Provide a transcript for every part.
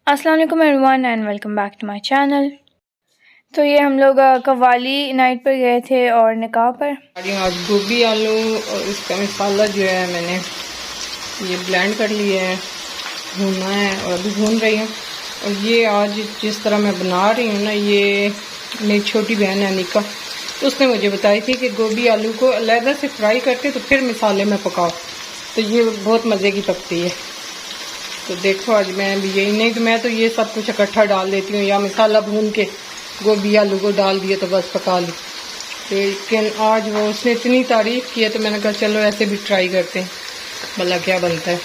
अस्सलाम वालेकुम everyone and welcome back to my channel. तो ये हम लोग कव्वाली नाइट पर गए थे और निकाह पर। आज गोभी आलू और इसका मसाला जो है मैंने ये ब्लेंड कर लिया है, भूनना है और अभी भून रही हूँ। और ये आज जिस तरह मैं बना रही हूँ ना, ये मेरी छोटी बहन है अनिका, तो उसने मुझे बताई थी कि गोभी आलू को अलहदा से फ्राई करके तो फिर मसाले में पकाओ, तो ये बहुत मज़े की पकती है। तो देखो आज मैं भी यही, नहीं तो मैं तो ये सब कुछ इकट्ठा डाल देती हूँ या मसाला भून के गोभी आलू को डाल दिए तो बस पका ली। लेकिन आज वो उसने इतनी तारीफ़ की है तो मैंने कहा चलो ऐसे भी ट्राई करते हैं भला क्या बनता है।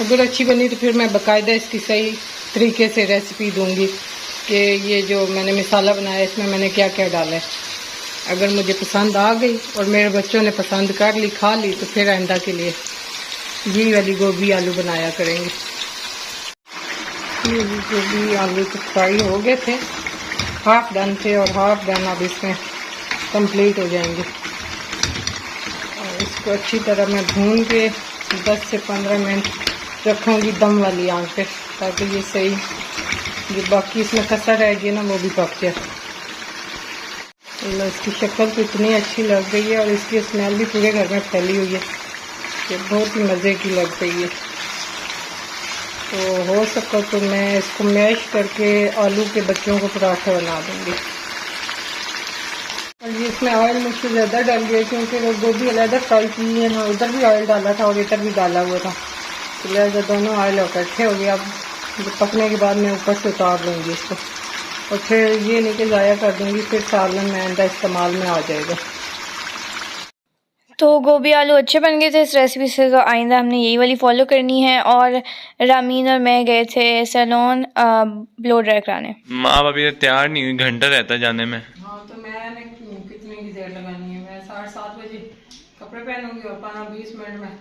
अगर अच्छी बनी तो फिर मैं बाकायदा इसकी सही तरीके से रेसिपी दूंगी कि ये जो मैंने मसाला बनाया इसमें मैंने क्या क्या डाला है। अगर मुझे पसंद आ गई और मेरे बच्चों ने पसंद कर ली, खा ली, तो फिर आइंदा के लिए यही वाली गोभी आलू बनाया करेंगे। ये गोभी आलू तो फ्राई हो गए थे, हाफ डन थे और हाफ डन अब इसमें कंप्लीट हो जाएंगे। और इसको अच्छी तरह मैं भून के 10 से 15 मिनट रखूँगी दम वाली आंच पे, ताकि ये सही जो बाकी इसमें कसर रहेगी ना वो भी पक जाए। इसकी शक्ल तो इतनी अच्छी लग गई है और इसकी स्मेल भी पूरे घर में फैली हुई है, ये बहुत ही मज़े की लग रही है। तो हो सका तो मैं इसको मैश करके आलू के बच्चों को पराठा बना दूँगी। और ये इसमें ऑयल मुझसे ज़्यादा डल गया क्योंकि वो गोभी अलग फ्राई की है ना, उधर भी ऑयल डाला था और इधर भी डाला हुआ था, तो लिहाजा दोनों ऑयल इकट्ठे हो गए। अब पकने के बाद मैं ऊपर से उतार लूँगी इसको और फिर ये नहीं कि ज़ाया कर दूँगी, फिर सालन में आइंदा इस्तेमाल में आ जाएगा। तो गोभी आलू अच्छे बन गए थे इस रेसिपी से, तो आइंदा हमने यही वाली फॉलो करनी है। और रामीन और मैं गए थे सैलून ब्लो ड्राई कराने। माँ अभी तैयार नहीं हुई, घंटा रहता जाने में। हाँ तो मैंने कितनी की देर लगानी है, मैं 7:30 बजे कपड़े पहनूंगी और 15-20 मिनट में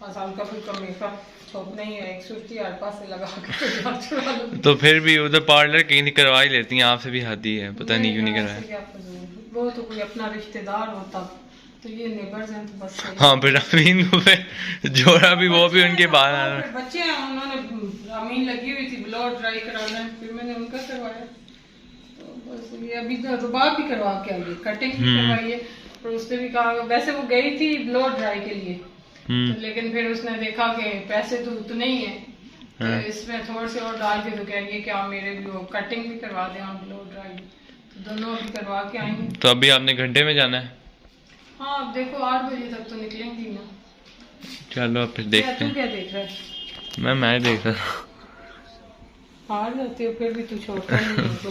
आसान का भी कम मेकअप छोप नहीं है, एक सुर्ती हर पास से लगा के तो फिर भी उधर पार्लर कहीं नहीं करवा ही लेती हैं, आपसे भी हदी है, पता नहीं क्यों नहीं करवाया। वो तो कोई अपना रिश्तेदार होता तो ये नेबर्स हैं तो बस। हाँ फिर अमीन को फिर जोड़ा भी वो भी उनके बाहर बच्चे हैं, उन्होंने अमीन लगी हुई थी ब्लो ड्राई कराना, फिर मैंने उनका करवाया। तो बस ये अभी तो रुबाब भी करवा के आई, कटिंग भी करवाई है। और उसने भी कहा, वैसे वो गई थी ब्लो ड्राई के लिए, तो लेकिन फिर उसने देखा कि पैसे तो उतने ही है, तो इसमें थोड़े से और डाल के तो कह रही है कि आप मेरे भी वो कटिंग भी करवा दें और ब्लो ड्राई, तो दोनों अभी करवा के आएंगे। तो अभी आपने घंटे में जाना है? हाँ अब देखो 8 बजे तक तो निकलेंगी ना। चलो अब फिर देखते हैं। तू क्या देख रहा है? मैं देख रहा हूँ। हार जाते हो फिर भी तू छोड़ता नहीं है तो।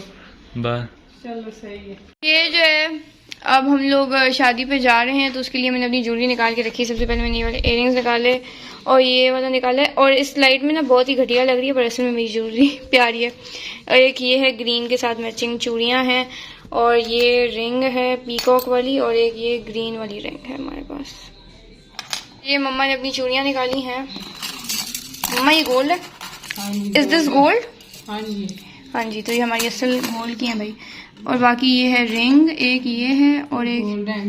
बस चलो सही है। ये जो है अब हम लोग शादी पे जा रहे हैं, तो उसके लिए मैंने अपनी ज्वेलरी निकाल के रखी। सबसे पहले मैंने ये वाले इयररिंग्स निकाले और ये वाला निकाला है, और इस लाइट में ना बहुत ही घटिया लग रही है पर असल में मेरी ज्वेलरी प्यारी है। और एक ये है ग्रीन के साथ मैचिंग चूड़ियाँ हैं, और ये रिंग है पीकॉक वाली, और एक ये ग्रीन वाली रिंग है हमारे पास। ये मम्मा ने अपनी चूड़ियाँ निकाली हैं। मम्मा ये गोल्ड है? Is this gold? हाँ जी हाँ जी, तो ये हमारी असल गोल्ड की है भाई। और बाकी ये है रिंग, एक ये है और एक गोल्ड है,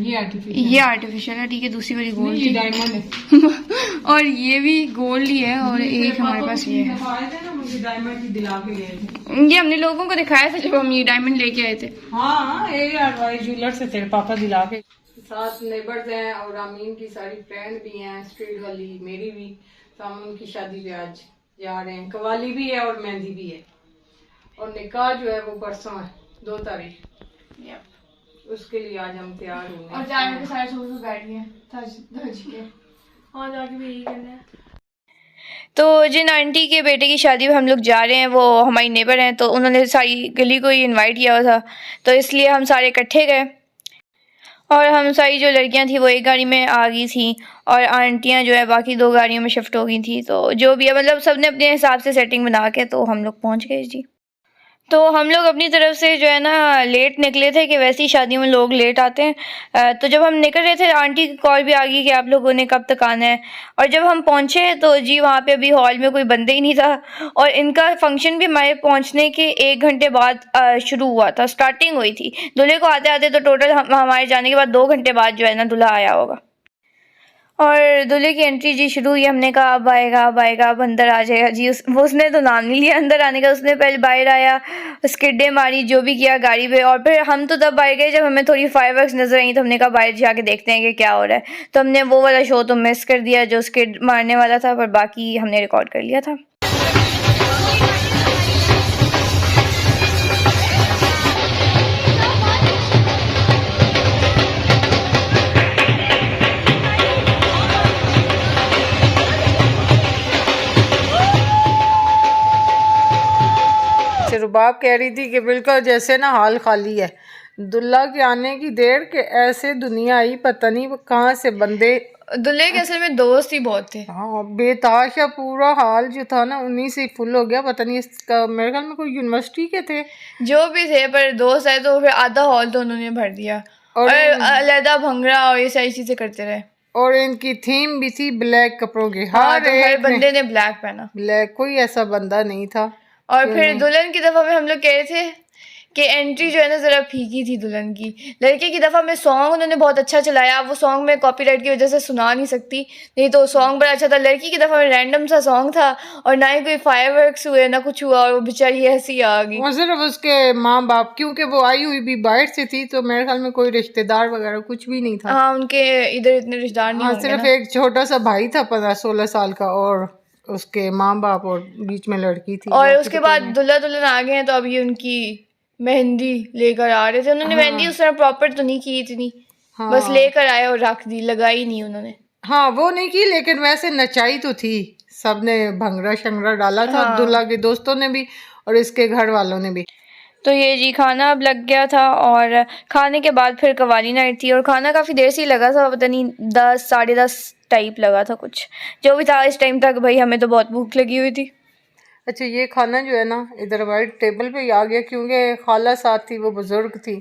ये आर्टिफिशियल है, ठीक है। दूसरी वाली गोल्ड ये की डायमंड है। और ये भी गोल्ड ही है, और एक हमारे पास ये है। मुझे डायमंड की दिला के गए थे, ये हमने लोगों को दिखाया था जब हम ये डायमंड लेके आए थे। हाँ ARY ज्वेलर से तेरे पापा दिला के। साथ नेबर्स हैं और अमीन की सारी फ्रेंड भी हैं, स्ट्रीट वाली मेरी भी, तो हम उनकी शादी पे आज जा रहे हैं। कवाली भी है और मेहंदी भी है, और निकाह जो है वो परसों है 2 तारीख, उसके लिए आज हम तैयार होंगे। और जाने के सारे सोच बैठ गए धज के, और जाके भी यही करना है। तो जिन आंटी के बेटे की शादी में हम लोग जा रहे हैं वो हमारी नेबर हैं, तो उन्होंने सारी गली को ही इनवाइट किया हुआ था, तो इसलिए हम सारे इकट्ठे गए। और हम सारी जो लड़कियां थी वो एक गाड़ी में आ गई थी, और आंटियां जो है बाकी 2 गाड़ियों में शिफ्ट हो गई थी। तो जो भी है मतलब सब ने अपने हिसाब से सेटिंग बना के तो हम लोग पहुंच गए जी। तो हम लोग अपनी तरफ से जो है ना लेट निकले थे, कि वैसी शादियों में लोग लेट आते हैं। तो जब हम निकल रहे थे आंटी की कॉल भी आ गई कि आप लोगों ने कब तक आना है। और जब हम पहुंचे तो जी वहाँ पे अभी हॉल में कोई बंदे ही नहीं था, और इनका फंक्शन भी हमारे पहुंचने के 1 घंटे बाद शुरू हुआ था, स्टार्टिंग हुई थी। दूल्हे को आते आते तो टोटल हमारे जाने के बाद 2 घंटे बाद जो है ना दूल्हा आया होगा। और दूल्हे की एंट्री जी शुरू हुई। हमने कहा अब आएगा, अब आएगा, अब अंदर आ जाएगा जी। उसने तो नाम नहीं लिया अंदर आने का। उसने पहले बाहर आया, स्किड्डे मारी, जो भी किया गाड़ी पे। और फिर हम तो तब बाहर गए जब हमें थोड़ी फायरवर्क्स नज़र आई, तो हमने कहा बाहर जाके देखते हैं कि क्या हो रहा है। तो हमने वो वाला शो तो मिस कर दिया जो स्किड मारने वाला था, पर बाकी हमने रिकॉर्ड कर लिया था। रुबाब कह रही थी कि बिल्कुल जैसे ना हाल खाली है, दुल्हा के आने की देर के ऐसे दुनिया आई, पता नहीं कहाँ से बंदे। दूल्हे के असल में दोस्त ही बहुत थे। हाँ, बेताशा पूरा हाल जो था ना उन्हीं से फुल हो गया। पता नहीं इसका, मेरे ख्याल में कोई यूनिवर्सिटी के थे, जो भी थे, पर दोस्त आए तो फिर आधा हॉल तो उन्होंने भर दिया। और अलहदा भंगड़ा और ये सारी चीजें करते रहे। और इनकी थीम भी थी ब्लैक कपड़ों की। हाँ, तो हर एक ने बंदे ने ब्लैक पहना। ब्लैक, कोई ऐसा बंदा नहीं था। और फिर दुल्हन की दफा में हम लोग कह रहे थे कि एंट्री जो है ना ज़रा फीकी थी दुल्हन की। लड़के की दफ़ा में सॉन्ग उन्होंने बहुत अच्छा चलाया। वो सॉन्ग मैं कॉपीराइट की वजह से सुना नहीं सकती, नहीं तो सॉन्ग बड़ा अच्छा था। लड़की की दफ़ा में रैंडम सा सॉन्ग था और ना ही कोई फायरवर्क्स हुए ना कुछ हुआ, और वो बेचारी ऐसी आ गई। और सिर्फ उसके माँ बाप, क्योंकि वो आई हुई भी बाहर से थी, तो मेरे ख्याल में कोई रिश्तेदार वगैरह कुछ भी नहीं था। हाँ, उनके इधर इतने रिश्तेदार नहीं होंगे सिर्फ ना। एक छोटा सा भाई था 15-16 साल का, और उसके माँ बाप, और बीच में लड़की थी। और उसके बाद दुल्हा दुल्हन आ गए हैं, तो अभी उनकी मेहंदी लेकर आ रहे थे। उन्होंने मेहंदी उस तरह प्रॉपर तो नहीं की इतनी, बस लेकर आए और रख दी, लगाई नहीं उन्होंने। हाँ, वो नहीं की, लेकिन वैसे नचाई तो थी। सबने भंगड़ा शंगड़ा डाला था, दुल्हा के दोस्तों ने भी और इसके घर वालों ने भी। तो ये जी खाना अब लग गया था, और खाने के बाद फिर कवाली नाइट थी। और खाना काफ़ी देर से ही लगा था, पता नहीं 10 साढ़े 10 टाइप लगा था कुछ, जो भी था इस टाइम तक। भाई हमें तो बहुत भूख लगी हुई थी। अच्छा, ये खाना जो है ना इधर हमारे टेबल पे ही आ गया, क्योंकि खाला साथ थी, वो बुज़ुर्ग थी,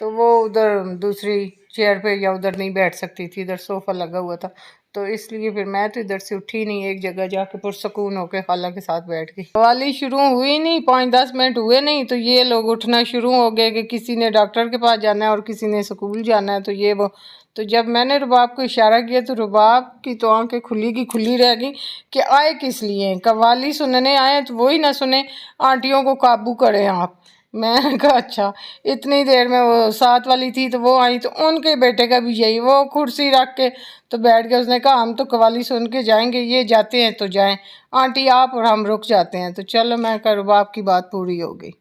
तो वो उधर दूसरी चेयर पे या उधर नहीं बैठ सकती थी, इधर सोफ़ा लगा हुआ था, तो इसलिए फिर मैं तो इधर से उठी नहीं, एक जगह जाके पुरसकून होके खाला के साथ बैठ गई। कवाली शुरू हुई नहीं, 5-10 मिनट हुए नहीं, तो ये लोग उठना शुरू हो गए कि किसी ने डॉक्टर के पास जाना है और किसी ने स्कूल जाना है, तो ये वो। तो जब मैंने रुबाब को इशारा किया तो रुबाब की तो आंखें खुली की खुली रह गई कि आए किस लिए, कवाली सुनने आए तो वही ना सुने, आंटियों को काबू करें आप। मैं कहा अच्छा। इतनी देर में वो साथ वाली थी, तो वो आई, तो उनके बेटे का भी यही, वो कुर्सी रख के तो बैठ गया। उसने कहा हम तो कवाली सुन के जाएंगे, ये जाते हैं तो जाएं, आंटी आप और हम रुक जाते हैं। तो चलो, मैं कहा रुबाब की बात पूरी हो गई।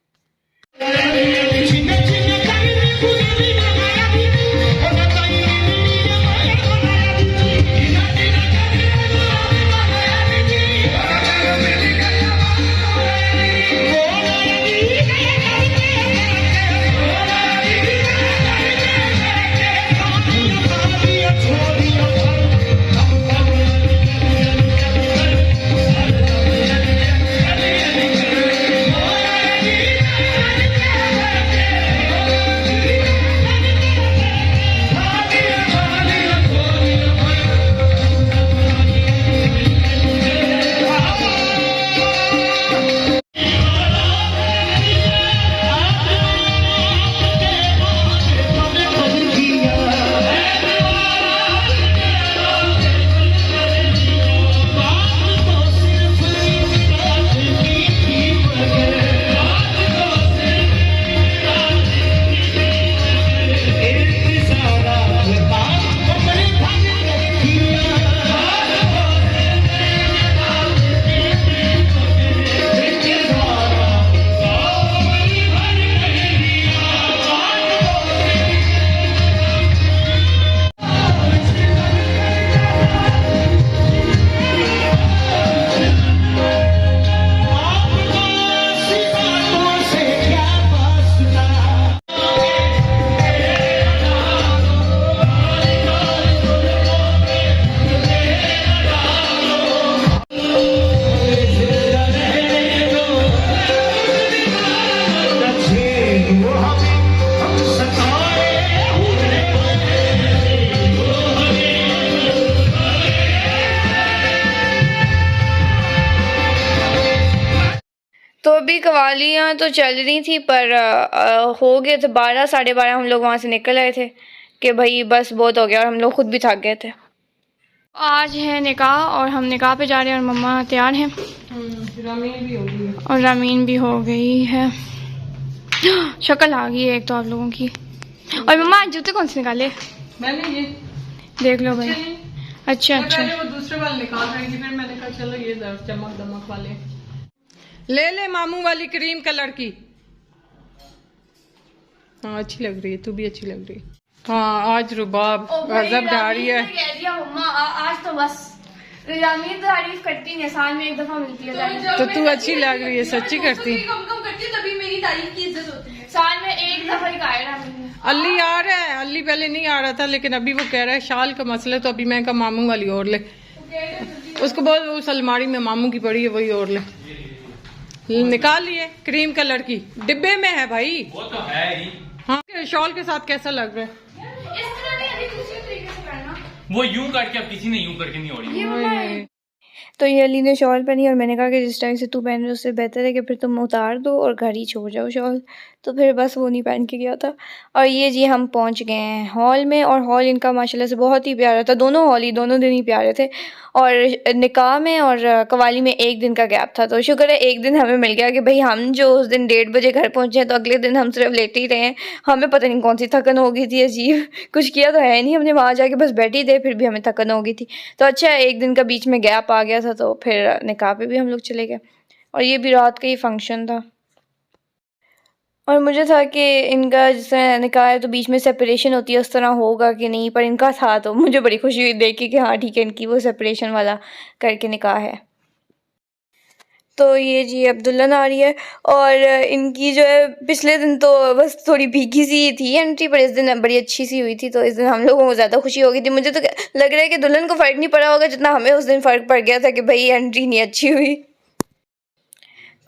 तो अभी कवालियाँ तो चल रही थी, पर हो गए थे 12 साढ़े 12 हम लोग वहाँ से निकल आए थे कि भाई बस बहुत हो गया, और हम लोग खुद भी थक गए थे। आज है निकाह और हम निकाह पे जा रहे हैं और मम्मा तैयार हैं रामीन भी हो गई है। और रामीन भी हो गई है। शक्ल आ गई है एक तो आप लोगों की। और मम्मा आज जूते कौन से निकाले? मैंने ये देख लो भाई। अच्छा मैं अच्छा। पहले वो दूसरे वाले निकाल रही थी, फिर मैंने कहा चलो ये चमक दमक वाले ले मामू वाली क्रीम कलर की। हाँ अच्छी लग रही है, तू भी अच्छी लग रही है। हाँ आज रुबाब गजब ढा रही है। मम्मा आज तो बस रामीन तारीफ करती है, साल में एक दफा मिलती है तो तू अच्छी लग रही है, सच्ची करती। कम करती है तभी मेरी तारीफ की इज्जत होती है। साल में एक दफा ही कहा है रामीन। अली आ रहा है, अली पहले नहीं आ रहा था लेकिन अभी वो कह रहा है शाल का मसला, तो अभी मैं कहा मामू वाली और ले। उसको बोल उस अलमारी में मामू की पड़ी है वही और ले। निकाल लिए क्रीम कलर की, डिब्बे में है भाई। वो तो है ही। हाँ शॉल के साथ कैसा लग रहा है? इस तरह नहीं, अभी दूसरे तरीके से करना। वो यूं करके, अब किसी ने यूं करके नहीं ओढ़ी। तो ये अली ने शॉल पहनी और मैंने कहा कि जिस टाइम से तू पहन रही है उससे बेहतर है कि फिर तुम उतार दो और घर ही छोड़ जाओ शॉल। तो फिर बस वो नहीं पहन के गया था। और ये जी हम पहुंच गए हैं हॉल में और हॉल इनका माशाल्लाह से बहुत ही प्यारा था। दोनों हॉल ही दोनों दिन ही प्यारे थे। और निकाह में और कवाली में एक दिन का गैप था, तो शुक्र है एक दिन हमें मिल गया कि भाई हम जो उस दिन 1:30 बजे घर पहुंचे हैं तो अगले दिन हम सिर्फ लेटे ही रहे हैं। हमें पता नहीं कौन सी थकन हो गई थी, अजीब कुछ किया तो है नहीं, हमने वहाँ जाके बस बैठे थे फिर भी हमें थकन हो गई थी। तो अच्छा एक दिन का बीच में गैप आ गया था, तो फिर निकाह पे भी हम लोग चले गए। और ये भी रात का ही फंक्शन था। और मुझे था कि इनका जैसे निकाह है तो बीच में सेपरेशन होती है उस तरह होगा कि नहीं, पर इनका था तो मुझे बड़ी खुशी हुई देख के कि हाँ ठीक है, इनकी वो सेपरेशन वाला करके निकाह है। तो ये जी अब दुल्हन आ रही है और इनकी जो है पिछले दिन तो बस थोड़ी भीगी सी थी एंट्री, पर इस दिन बड़ी अच्छी सी हुई थी। तो इस दिन हम लोगों को ज़्यादा खुशी हो गई थी। मुझे तो लग रहा है कि दुल्हन को फ़र्क नहीं पड़ा होगा जितना हमें उस दिन फ़र्क पड़ गया था कि भाई एंट्री नहीं अच्छी हुई।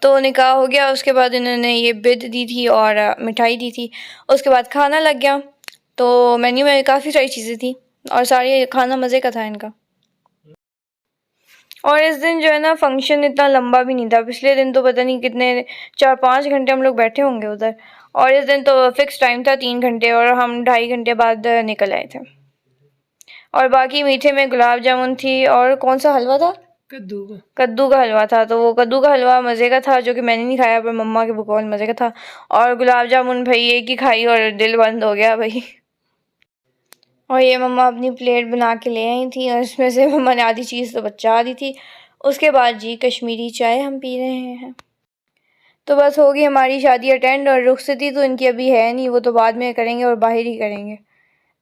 तो निकाह हो गया, उसके बाद इन्होंने ये बिद दी थी और मिठाई दी थी। उसके बाद खाना लग गया, तो मेन्यू में काफ़ी सारी चीज़ें थी और सारे खाना मज़े का था इनका। और इस दिन जो है ना फंक्शन इतना लंबा भी नहीं था। पिछले दिन तो पता नहीं कितने 4-5 घंटे हम लोग बैठे होंगे उधर, और इस दिन तो फिक्स टाइम था 3 घंटे और हम 2.5 घंटे बाद निकल आए थे। और बाकी मीठे में गुलाब जामुन थी और कौन सा हलवा था? कद्दू का हलवा था। तो वो कद्दू का हलवा मज़े का था, जो कि मैंने नहीं खाया पर मम्मा के बकौल मज़े का था। और गुलाब जामुन भाई एक ही खाई और दिल बंद हो गया भाई। और ये मम्मा अपनी प्लेट बना के ले आई थी और इसमें से मम्मा ने आधी चीज़ तो बचा दी थी। उसके बाद जी कश्मीरी चाय हम पी रहे हैं। तो बस होगी हमारी शादी अटेंड, और रुखसती तो इनकी अभी है नहीं, वो तो बाद में करेंगे और बाहर ही करेंगे।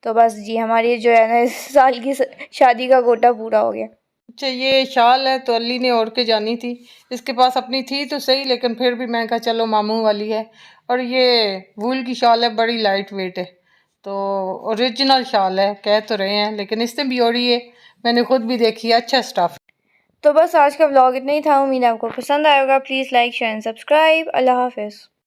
तो बस जी हमारी जो है ना इस साल की शादी का कोटा पूरा हो गया। अच्छा ये शाल है तो अली ने ओढ़ के जानी थी, इसके पास अपनी थी तो सही, लेकिन फिर भी मैं कहा चलो मामू वाली है। और ये वूल की शाल है, बड़ी लाइट वेट है, तो ओरिजिनल शाल है कह तो रहे हैं, लेकिन इसने भी ओढ़ी है, मैंने खुद भी देखी है, अच्छा स्टफ। तो बस आज का व्लॉग इतना ही था। उम्मीद है आपको पसंद आएगा। Please like share and subscribe. अल्लाह हाफिज़।